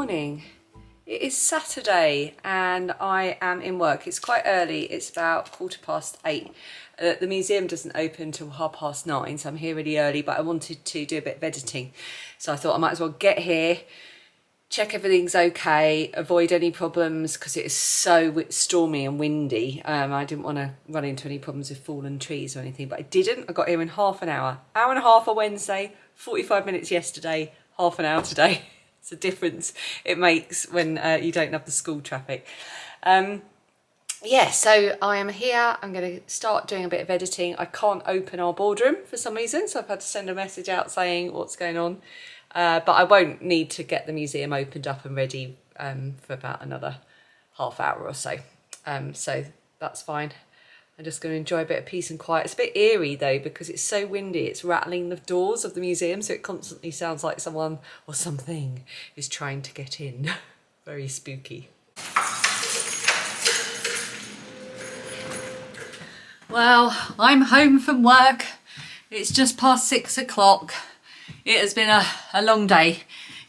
morning. It is Saturday and I am in work. It's quite early, it's about 8:15. The museum doesn't open till 9:30, so I'm here really early, but I wanted to do a bit of editing. So I thought I might as well get here, check everything's okay, avoid any problems because it is so stormy and windy. I didn't want to run into any problems with fallen trees or anything, but I didn't. I got here in half an hour. Hour and a half on Wednesday, 45 minutes yesterday, half an hour today. It's a difference it makes when you don't have the school traffic. Yeah, so I am here. I'm going to start doing a bit of editing. I can't open our boardroom for some reason, so I've had to send a message out saying what's going on. But I won't need to get the museum opened up and ready for about another half hour or so. So that's fine. I'm just going to enjoy a bit of peace and quiet. It's a bit eerie though because it's so windy. It's rattling the doors of the museum, so it constantly sounds like someone or something is trying to get in. Very spooky. Well, I'm home from work. It's just past 6 o'clock. It has been a long day.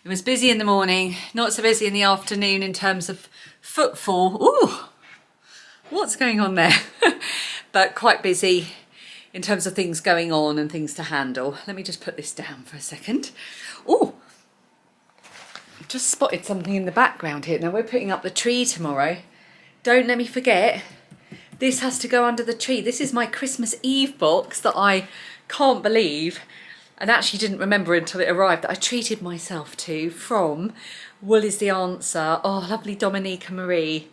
It was busy in the morning, not so busy in the afternoon in terms of footfall. Ooh, what's going on there? But quite busy in terms of things going on and things to handle. Let me just put this down for a second. Oh, I've just spotted something in the background here. Now we're putting up the tree tomorrow. Don't let me forget, this has to go under the tree. This is my Christmas Eve box that I can't believe and actually didn't remember until it arrived that I treated myself to from Wool is the Answer. Oh, lovely Dominica Marie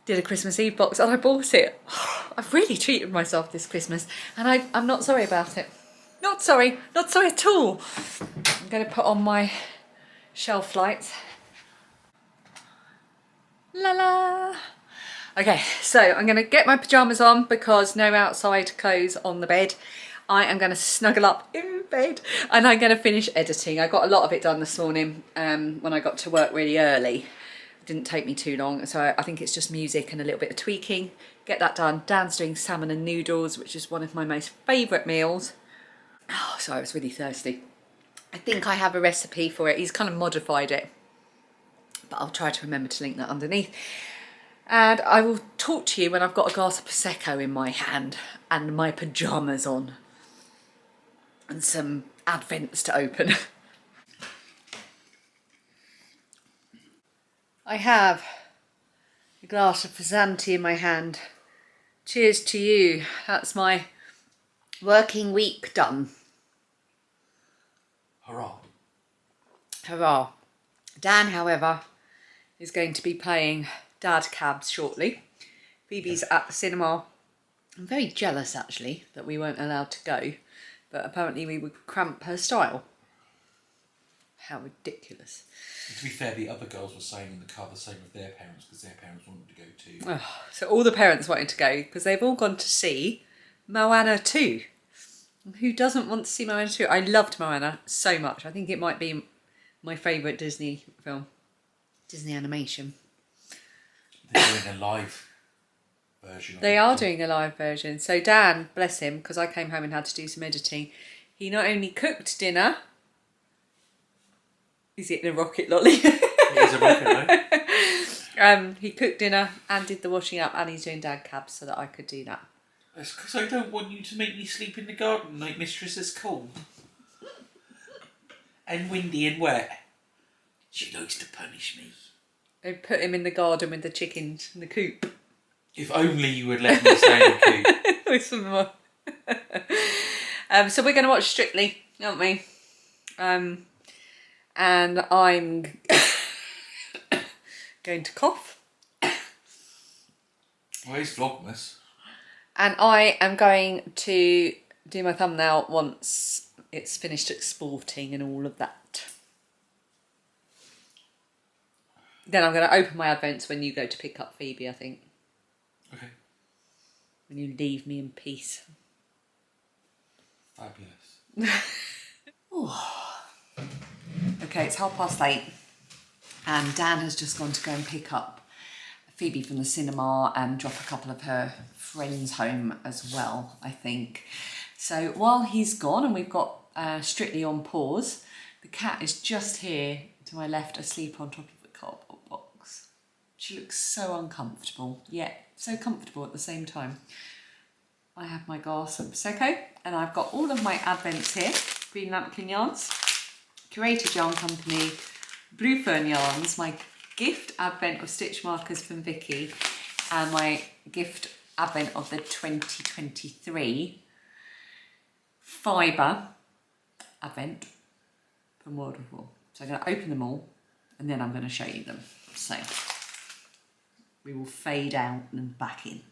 did a Christmas Eve box and I bought it. I've really treated myself this Christmas and I'm not sorry about it. Not sorry at all. I'm going to put on my shelf lights. La la. Okay, so I'm going to get my pyjamas on because no outside clothes on the bed. I am going to snuggle up in bed and I'm going to finish editing. I got a lot of it done this morning when I got to work really early. It didn't take me too long, so I think it's just music and a little bit of tweaking. Get that done. Dan's doing salmon and noodles, which is one of my most favourite meals. Oh, sorry, I was really thirsty. I think I have a recipe for it. He's kind of modified it, but I'll try to remember to link that underneath. And I will talk to you when I've got a glass of Prosecco in my hand and my pyjamas on and some Advents to open. I have a glass of Frizzanti in my hand. Cheers to you. That's my working week done. Hurrah. Hurrah. Dan, however, is going to be playing Dad Cabs shortly. Phoebe's at the cinema. I'm very jealous actually that we weren't allowed to go, but apparently we would cramp her style. How ridiculous. And to be fair, the other girls were saying in the car the same with their parents because their parents wanted to go too. Oh, so all the parents wanted to go because they've all gone to see Moana 2. Who doesn't want to see Moana 2? I loved Moana so much. I think it might be my favourite Disney film. Disney animation. They're doing a live version of it. They are doing a live version. So Dan, bless him, because I came home and had to do some editing, he not only cooked dinner. He's eating a rocket lolly. It is a rocket, right? He cooked dinner and did the washing up, and he's doing Dad Cabs so that I could do that. That's because I don't want you to make me sleep in the garden like Mistress is cold. And windy and wet. She likes to punish me. They put him in the garden with the chickens in the coop. If only you would let me stay in the coop. With some more. So we're going to watch Strictly, aren't we? And I'm going to cough. Where's Vlogmas? And I am going to do my thumbnail once it's finished exporting and all of that. Then I'm going to open my Advents when you go to pick up Phoebe, I think. Okay. When you leave me in peace. Fabulous. Okay, it's 8:30 and Dan has just gone to go and pick up Phoebe from the cinema and drop a couple of her friends home as well, I think. So while he's gone and we've got Strictly on pause, the cat is just here to my left asleep on top of the cardboard box. She looks so uncomfortable, yet so comfortable at the same time. I have my glass of Prosecco, and I've got all of my advents here. Green Lambkin yarns, Curated Yarn Company, Blue Fern yarns, my gift advent of stitch markers from Vicky, and my gift advent of the 2023 fibre advent from World of Wool. So I'm going to open them all and then I'm going to show you them. So we will fade out and back in.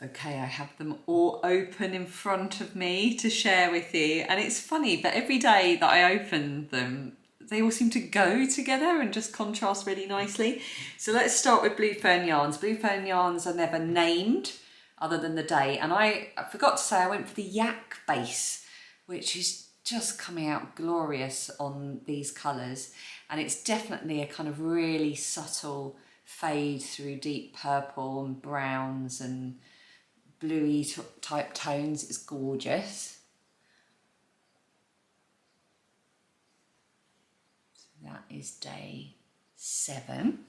Okay, I have them all open in front of me to share with you, and it's funny, but every day that I open them, they all seem to go together and just contrast really nicely. So let's start with Blue Fern yarns. Blue Fern yarns are never named other than the day, and I forgot to say I went for the yak base, which is just coming out glorious on these colours, and it's definitely a kind of really subtle fade through deep purple and browns and bluey type tones. It's gorgeous. That is day 7.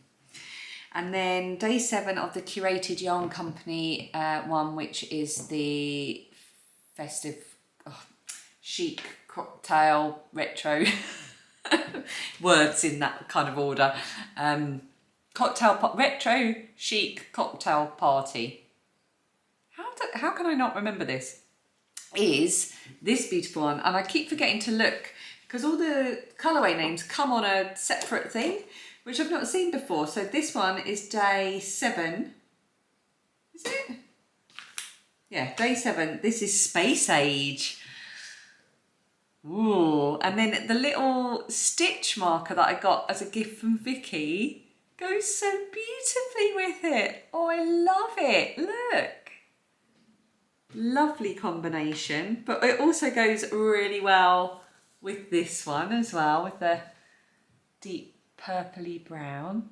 And then day 7 of the Curated Yarn Company one, which is the Festive chic cocktail retro words in that kind of order. Retro chic cocktail party. How can I not remember this? Is this beautiful one, and I keep forgetting to look because all the colourway names come on a separate thing, which I've not seen before. So this one is day 7. Is it? Yeah, day 7. This is Space Age. Ooh, and then the little stitch marker that I got as a gift from Vicky goes so beautifully with it. Oh, I love it. Look. Lovely combination, but it also goes really well with this one as well, with the deep purpley brown.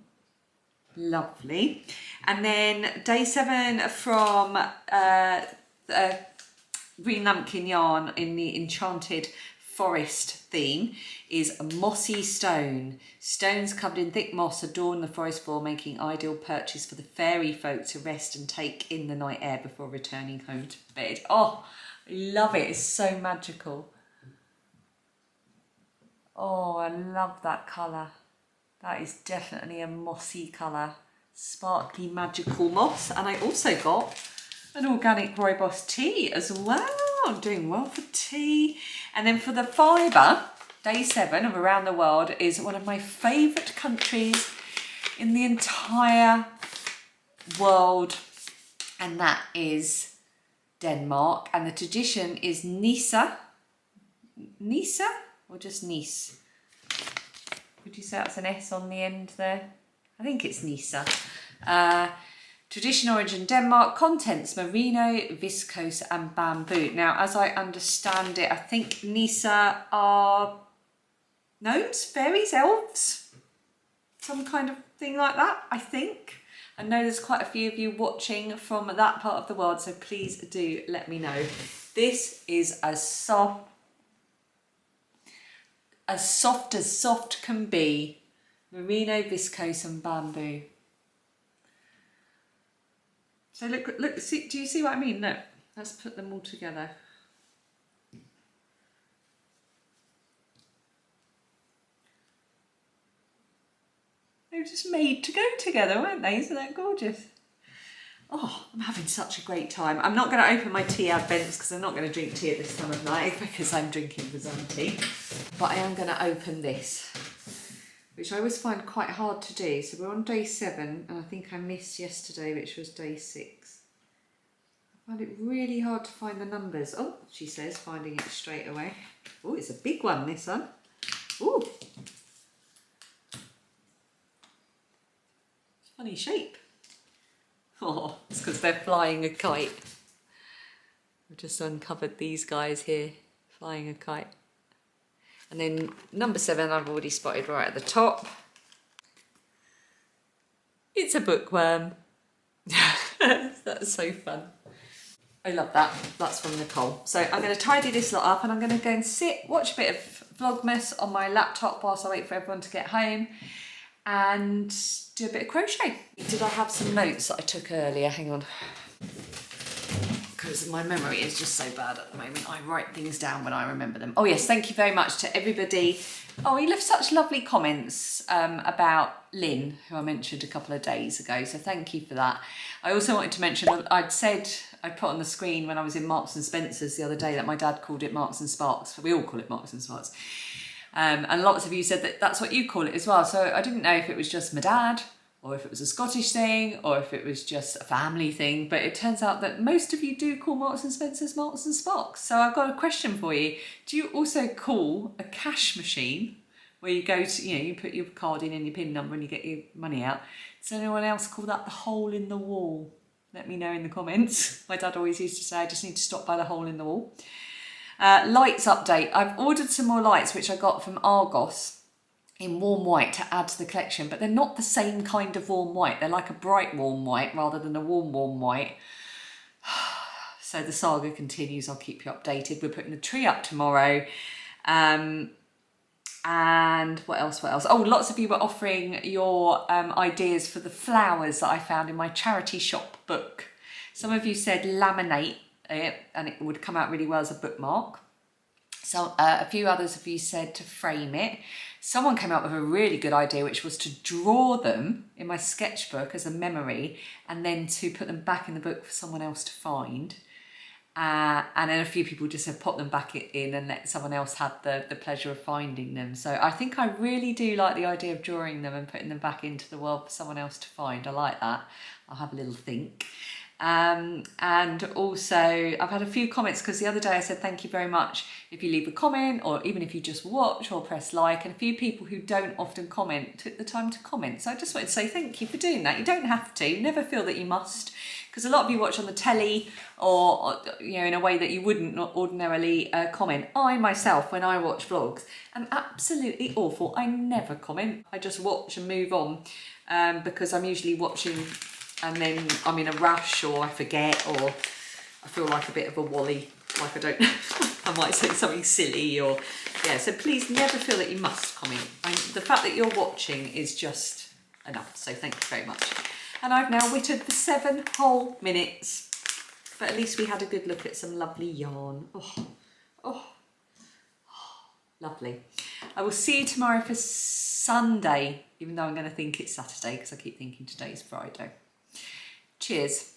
Lovely. And then day 7 from Green Lambkin yarn in the Enchanted Forest theme is a mossy stone. Stones covered in thick moss adorn the forest floor, making ideal perches for the fairy folk to rest and take in the night air before returning home to bed. Oh, I love it. It's so magical. Oh, I love that colour. That is definitely a mossy colour. Sparkly, magical moss. And I also got an organic rooibos tea as well. I'm doing well for tea. And then for the fibre, day 7 of Around the World is one of my favourite countries in the entire world, and that is Denmark. And the tradition is Nisa. Nisa or just Nice? Would you say that's an S on the end there? I think it's Nisa. Tradition origin Denmark, contents merino, viscose and bamboo. Now, as I understand it, I think Nisa are gnomes, fairies, elves, some kind of thing like that, I think. I know there's quite a few of you watching from that part of the world, so please do let me know. This is as soft as soft can be. Merino, viscose and bamboo. So look, see, do you see what I mean? Look, let's put them all together. They were just made to go together, weren't they? Isn't that gorgeous? Oh, I'm having such a great time. I'm not going to open my tea advents because I'm not going to drink tea at this time of night because I'm drinking Bazan tea. But I am going to open this, which I always find quite hard to do. So we're on day 7, and I think I missed yesterday, which was day 6. I find it really hard to find the numbers. Oh, she says, finding it straight away. Oh, it's a big one, this one. Oh, funny shape. Oh, it's because they're flying a kite. I've just uncovered these guys here, flying a kite. And then number 7, I've already spotted right at the top. It's a bookworm. That's so fun. I love that. That's from Nicole. So I'm going to tidy this lot up and I'm going to go and sit, watch a bit of Vlogmas on my laptop whilst I wait for everyone to get home and do a bit of crochet. Did I have some notes that I took earlier? Hang on. Because my memory is just so bad at the moment. I write things down when I remember them. Oh yes, thank you very much to everybody. Oh, you left such lovely comments about Lynn, who I mentioned a couple of days ago. So thank you for that. I also wanted to mention, I put on the screen when I was in Marks and Spencer's the other day that my dad called it Marks and Sparks. We all call it Marks and Sparks. And lots of you said that that's what you call it as well. So I didn't know if it was just my dad, or if it was a Scottish thing, or if it was just a family thing. But it turns out that most of you do call Marks and Spencer's Marks and Sparks. So I've got a question for you. Do you also call a cash machine, where you go to, you put your card in and your PIN number and you get your money out? Does anyone else call that the hole in the wall? Let me know in the comments. My dad always used to say, I just need to stop by the hole in the wall. Lights update. I've ordered some more lights, which I got from Argos in warm white to add to the collection, but they're not the same kind of warm white. They're like a bright warm white rather than a warm white. So the saga continues. I'll keep you updated. We're putting the tree up tomorrow. And what else? Oh, lots of you were offering your ideas for the flowers that I found in my charity shop book. Some of you said laminate it and it would come out really well as a bookmark. So a few others of you said to frame it. Someone came up with a really good idea, which was to draw them in my sketchbook as a memory and then to put them back in the book for someone else to find. And then a few people just have put them back in and let someone else have the pleasure of finding them. So I think I really do like the idea of drawing them and putting them back into the world for someone else to find. I like that. I'll have a little think. And also I've had a few comments, because the other day I said thank you very much if you leave a comment, or even if you just watch or press like, and a few people who don't often comment took the time to comment. So I just wanted to say thank you for doing that. You don't have to, never feel that you must, because a lot of you watch on the telly or in a way that you wouldn't ordinarily comment. I myself, when I watch vlogs, am absolutely awful. I never comment. I just watch and move on, because I'm usually watching and then I'm in a rush, or I forget, or I feel like a bit of a wally, like I don't I might say something silly, or so please never feel that you must comment. The fact that you're watching is just enough, so thank you very much. And I've now whittled for 7 whole minutes, but at least we had a good look at some lovely yarn. Oh, lovely. I will see you tomorrow for Sunday, even though I'm going to think it's Saturday because I keep thinking today's Friday. Cheers.